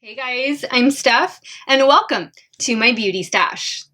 Hey guys, I'm Steff, and welcome to my beauty stash.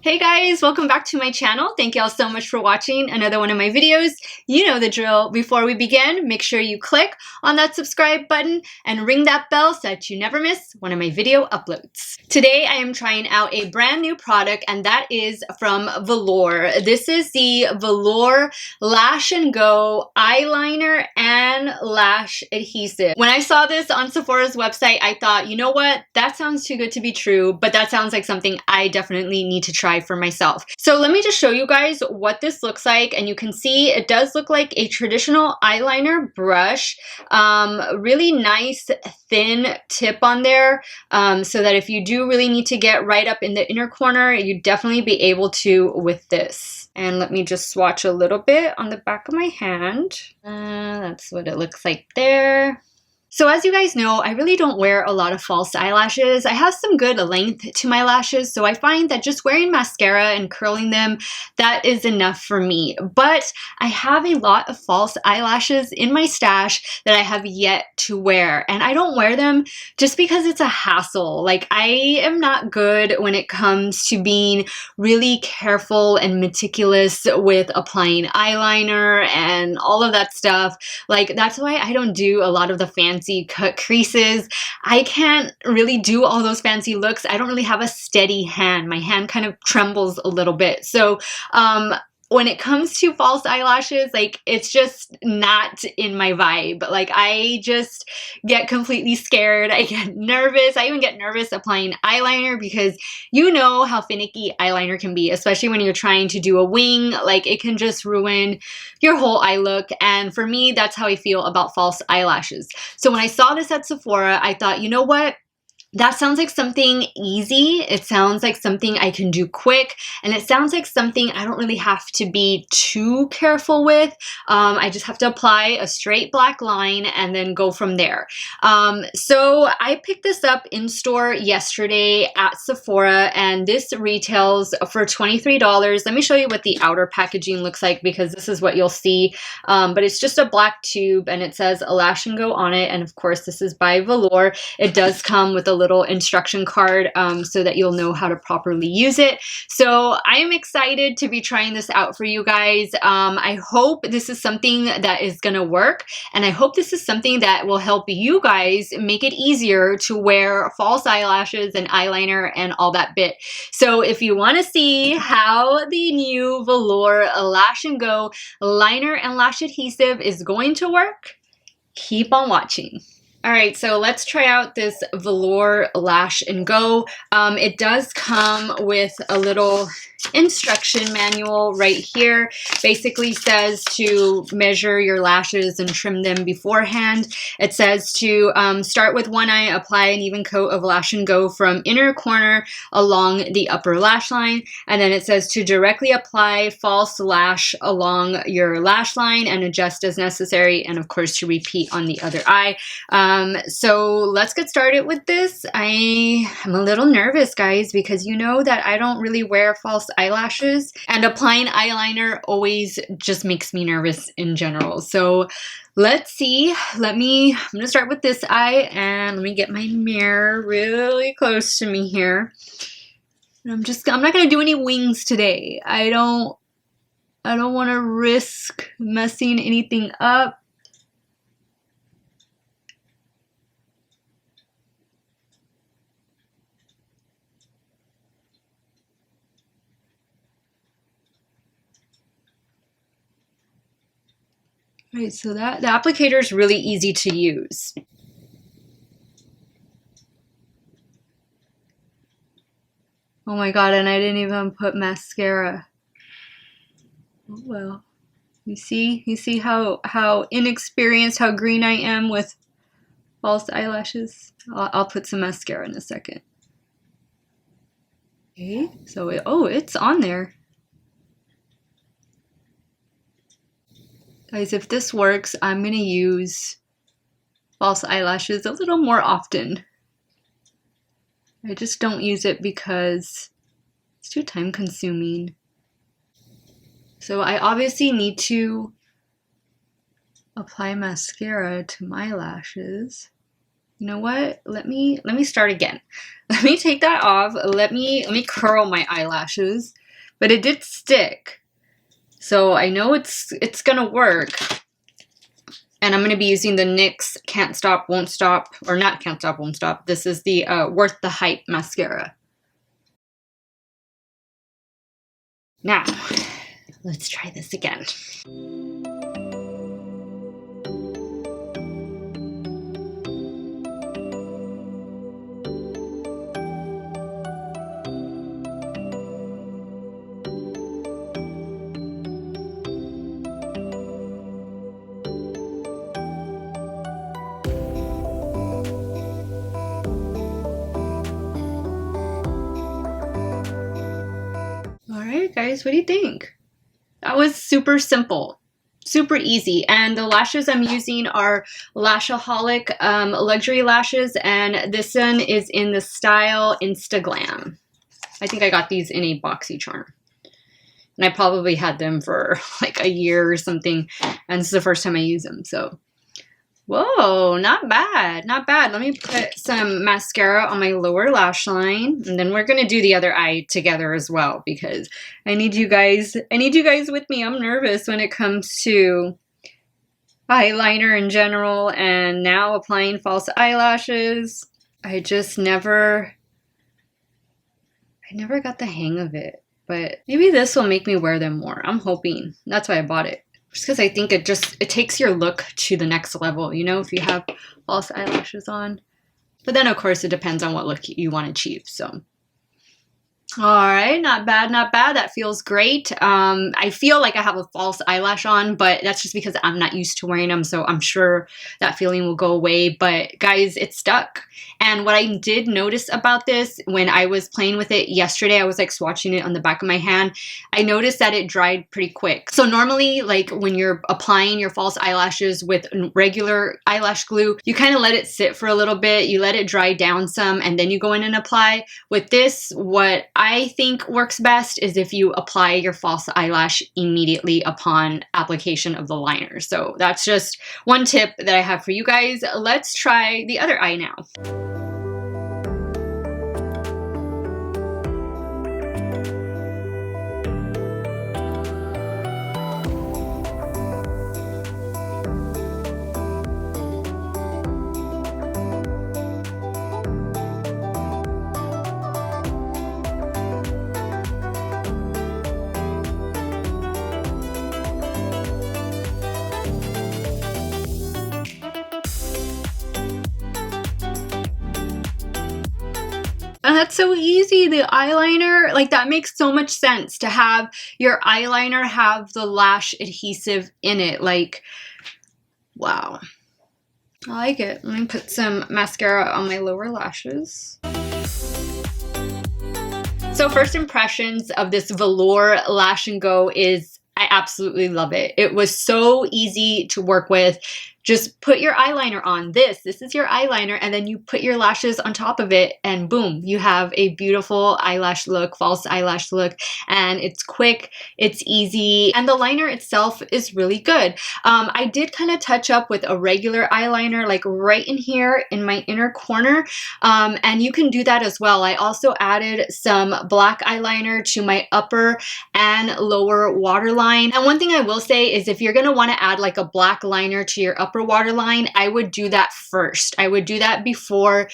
Hey guys, welcome back to my channel. Thank y'all so much for watching another one of my videos. You know the drill. Before we begin, make sure you click on that subscribe button and ring that bell so that you never miss one of my video uploads. Today I am trying out a brand new product, and that is from Velour. This is the Velour Lash and Go Eyeliner and Lash Adhesive. When I saw this on Sephora's website, I thought, you know what? That sounds too good to be true, but that sounds like something I definitely need to try for myself. So let me just show you guys what this looks like, and you can see it does look like a traditional eyeliner brush. Really nice thin tip on there, so that if you do really need to get right up in the inner corner, you definitely be able to with this. And let me just swatch a little bit on the back of my hand. That's what it looks like there. So as you guys know, I really don't wear a lot of false eyelashes. I have some good length to my lashes, so I find that just wearing mascara and curling them, that is enough for me. But I have a lot of false eyelashes in my stash that I have yet to wear, and I don't wear them just because it's a hassle. Like, I am not good when it comes to being really careful and meticulous with applying eyeliner and all of that stuff. Like, that's why I don't do a lot of the fancy cut creases. I can't really do all those fancy looks. I don't really have a steady hand. My hand kind of trembles a little bit. So when it comes to false eyelashes, like, it's just not in my vibe. Like, I just get completely scared. I get nervous. I even get nervous applying eyeliner because you know how finicky eyeliner can be, especially when you're trying to do a wing. Like, it can just ruin your whole eye look. And for me, that's how I feel about false eyelashes. So when I saw this at Sephora, I thought, you know what? That sounds like something easy. It sounds like something I can do quick, and it sounds like something I don't really have to be too careful with. I just have to apply a straight black line and then go from there. So I picked this up in store yesterday at Sephora, and this retails for $23. Let me show you what the outer packaging looks like, because this is what you'll see. But it's just a black tube, and it says a Lash and Go on it. And of course, this is by Velour. It does come with a little instruction card so that you'll know how to properly use it. So I am excited to be trying this out for you guys. I hope this is something that is going to work, and I hope this is something that will help you guys make it easier to wear false eyelashes and eyeliner and all that bit. So if you want to see how the new Velour Lash and Go liner and lash adhesive is going to work, keep on watching. All right, so let's try out this Velour Lash and Go. It does come with a little instruction manual right here. Basically says to measure your lashes and trim them beforehand. It says to start with one eye, apply an even coat of Lash and Go from inner corner along the upper lash line. And then it says to directly apply false lash along your lash line and adjust as necessary. And of course, to repeat on the other eye. So let's get started with this. I am a little nervous, guys, because you know that I don't really wear false eyelashes, and applying eyeliner always just makes me nervous in general. So let's see. I'm gonna start with this eye, and let me get my mirror really close to me here. I'm not gonna do any wings today. I don't want to risk messing anything up. Right, so the applicator is really easy to use. Oh my god, and I didn't even put mascara. Oh well. You see how inexperienced, how green I am with false eyelashes? I'll put some mascara in a second. Okay, so it's on there. Guys, if this works, I'm going to use false eyelashes a little more often. I just don't use it because it's too time consuming. So I obviously need to apply mascara to my lashes. You know what? Let me start again. Let me take that off. Let me curl my eyelashes. But it did stick. So I know it's gonna work. And I'm gonna be using the NYX Can't Stop, Won't Stop, or not Can't Stop, Won't Stop. This is the Worth the Hype mascara. Now, let's try this again. Alright guys, what do you think? That was super simple, super easy. And the lashes I'm using are Lashaholic luxury lashes, and this one is in the style Instaglam. I think I got these in a BoxyCharm. And I probably had them for like a year or something, and this is the first time I use them, so. Whoa, not bad, not bad. Let me put some mascara on my lower lash line, and then we're gonna do the other eye together as well, because I need you guys with me. I'm nervous when it comes to eyeliner in general, and now applying false eyelashes. I never got the hang of it, but maybe this will make me wear them more. I'm hoping. That's why I bought it. Just because I think it takes your look to the next level, you know, if you have false eyelashes on. But then, of course, it depends on what look you want to achieve, so. All right, not bad, not bad. That feels great. I feel like I have a false eyelash on, but that's just because I'm not used to wearing them, so I'm sure that feeling will go away. But guys, it stuck. And what I did notice about this when I was playing with it yesterday, I was like swatching it on the back of my hand, I noticed that it dried pretty quick. So normally, like when you're applying your false eyelashes with regular eyelash glue, you kind of let it sit for a little bit, you let it dry down some, and then you go in and apply. With this, what I think works best is if you apply your false eyelash immediately upon application of the liner. So that's just one tip that I have for you guys. Let's try the other eye now. And that's so easy. The eyeliner, like that makes so much sense to have your eyeliner have the lash adhesive in it. Like, wow. I like it. Let me put some mascara on my lower lashes. So first impressions of this Velour Lash and Go is I absolutely love it. It was so easy to work with. Just put your eyeliner on. This is your eyeliner, and then you put your lashes on top of it, and boom, you have a beautiful eyelash look, false eyelash look, and it's quick, it's easy, and the liner itself is really good. I did kind of touch up with a regular eyeliner, like right in here in my inner corner, and you can do that as well. I also added some black eyeliner to my upper and lower waterline. And one thing I will say is if you're going to want to add like a black liner to your upper waterline, I would do that first. I would do that before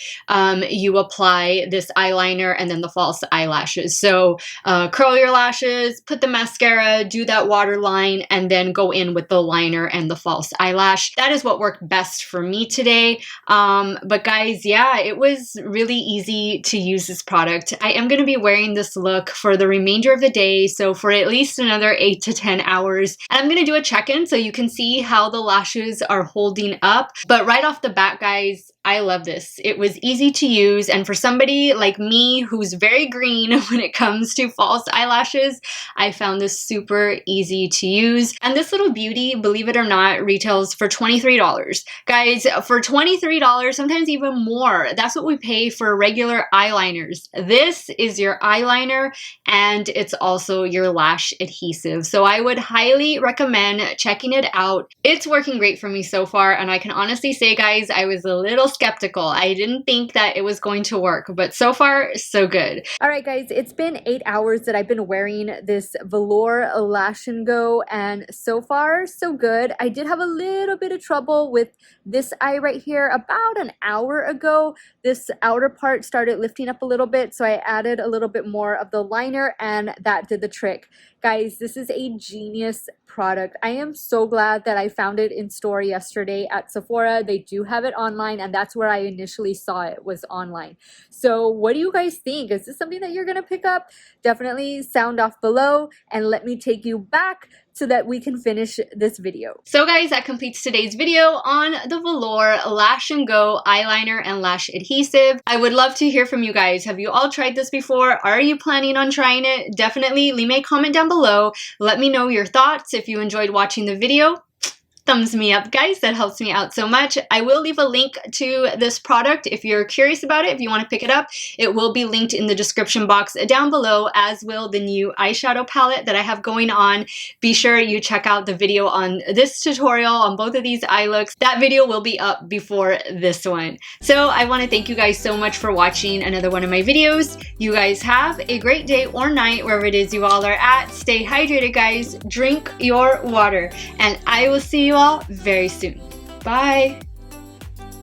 you apply this eyeliner and then the false eyelashes. So curl your lashes, put the mascara, do that waterline, and then go in with the liner and the false eyelash. That is what worked best for me today. But guys, yeah, it was really easy to use this product. I am going to be wearing this look for the remainder of the day, so for at least another 8 to 10 hours. And I'm going to do a check-in so you can see how the lashes are holding up. But right off the bat, guys, I love this. It was easy to use, and for somebody like me who's very green when it comes to false eyelashes, I found this super easy to use. And this little beauty, believe it or not, retails for $23. Guys, for $23, sometimes even more, that's what we pay for regular eyeliners. This is your eyeliner, and it's also your lash adhesive. So I would highly recommend checking it out. It's working great for me so far, and I can honestly say, guys, I was a little skeptical. I didn't think that it was going to work, but so far, so good. All right, guys, it's been 8 hours that I've been wearing this Velour Lash and Go, and so far, so good. I did have a little bit of trouble with this eye right here. About an hour ago, this outer part started lifting up a little bit, so I added a little bit more of the liner, and that did the trick. Guys, this is a genius product. I am so glad that I found it in store yesterday at Sephora. They do have it online, and that's where I initially saw it, was online. So what do you guys think? Is this something that you're gonna pick up? Definitely sound off below and let me take you back so that we can finish this video. So guys, that completes today's video on the Velour Lash and Go eyeliner and lash adhesive. I would love to hear from you guys. Have you all tried this before? Are you planning on trying it? Definitely leave me a comment down below. Let me know your thoughts. If you enjoyed watching the video, thumbs me up, guys. That helps me out so much. I will leave a link to this product if you're curious about it. If you want to pick it up, it will be linked in the description box down below, as will the new eyeshadow palette that I have going on. Be sure you check out the video on this tutorial on both of these eye looks. That video will be up before this one. So I want to thank you guys so much for watching another one of my videos. You guys have a great day or night wherever it is you all are at. Stay hydrated, guys. Drink your water, and I will see you all very soon. Bye.